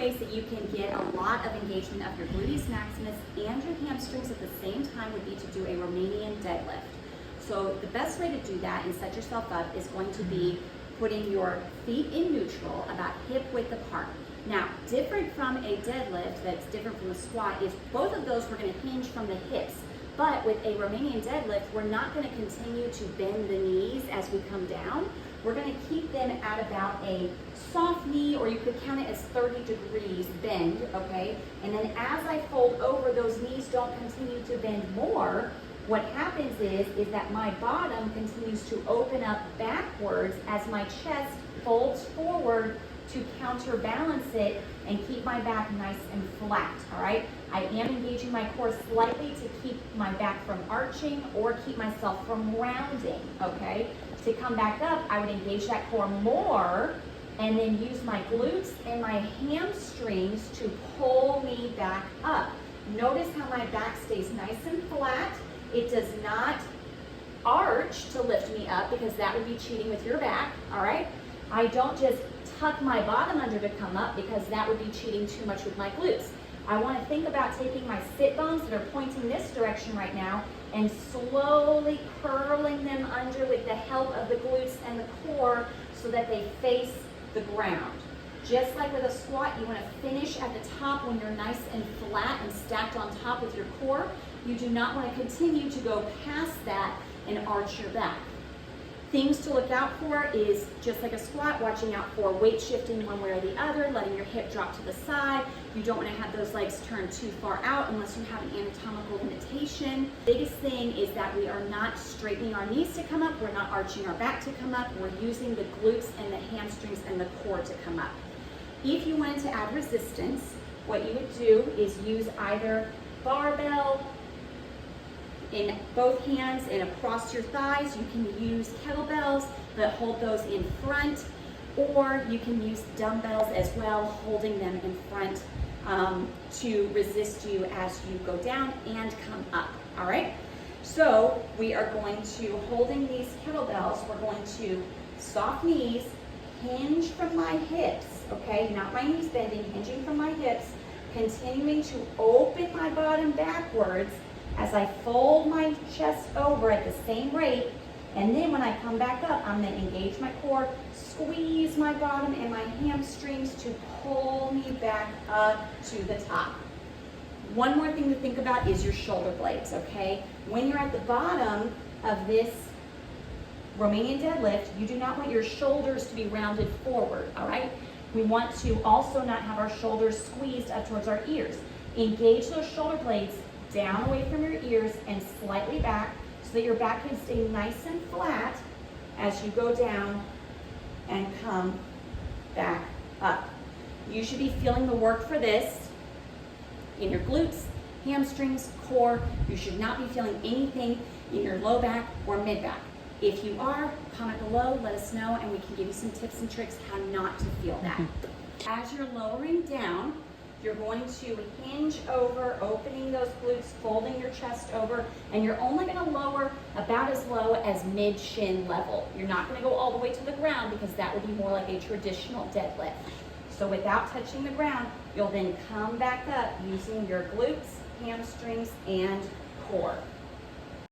ways that you can get a lot of engagement of your gluteus maximus and your hamstrings at the same time would be to do a Romanian deadlift. So the best way to do that and set yourself up is going to be putting your feet in neutral, about hip width apart. Now, different from a deadlift that's different from a squat is both of those we're going to hinge from the hips. But with a Romanian deadlift, we're not going to continue to bend the knees as we come down. We're going to keep them at about a soft knee, or you could count it as 30 degrees bend, okay? And then as I fold over, those knees don't continue to bend more. What happens is that my bottom continues to open up backwards as my chest folds forward to counterbalance it and keep my back nice and flat, all right? I am engaging my core slightly to keep my back from arching or keep myself from rounding, okay? To come back up, I would engage that core more and then use my glutes and my hamstrings to pull me back up. Notice how my back stays nice and flat. It does not arch to lift me up because that would be cheating with your back, all right? I don't just tuck my bottom under to come up because that would be cheating too much with my glutes. I want to think about taking my sit bones that are pointing this direction right now and slowly curling them under with the help of the glutes and the core so that they face the ground. Just like with a squat, you want to finish at the top when you're nice and flat and stacked on top with your core. You do not want to continue to go past that and arch your back. Things to look out for is, just like a squat, watching out for weight shifting one way or the other, letting your hip drop to the side. You don't want to have those legs turned too far out unless you have an anatomical limitation. Biggest thing is that we are not straightening our knees to come up, we're not arching our back to come up, we're using the glutes and the hamstrings and the core to come up. If you wanted to add resistance, what you would do is use either barbell in both hands and across your thighs. You can use kettlebells, but hold those in front, or you can use dumbbells as well, holding them in front to resist you as you go down and come up, all right? So we are going to, holding these kettlebells, we're going to soft knees, hinge from my hips, okay? Not my knees bending, hinging from my hips, continuing to open my bottom backwards as I fold my chest over at the same rate, and then when I come back up, I'm going to engage my core, squeeze my bottom and my hamstrings to pull me back up to the top. One more thing to think about is your shoulder blades, okay? When you're at the bottom of this Romanian deadlift, you do not want your shoulders to be rounded forward, all right? We want to also not have our shoulders squeezed up towards our ears. Engage those shoulder blades down away from your ears and slightly back so that your back can stay nice and flat as you go down and come back up. You should be feeling the work for this in your glutes, hamstrings, core. You should not be feeling anything in your low back or mid back. If you are, comment below, let us know, and we can give you some tips and tricks how not to feel that. As you're lowering down, you're going to hinge over, opening those glutes, folding your chest over, and you're only going to lower about as low as mid-shin level. You're not going to go all the way to the ground because that would be more like a traditional deadlift. So without touching the ground, you'll then come back up using your glutes, hamstrings, and core.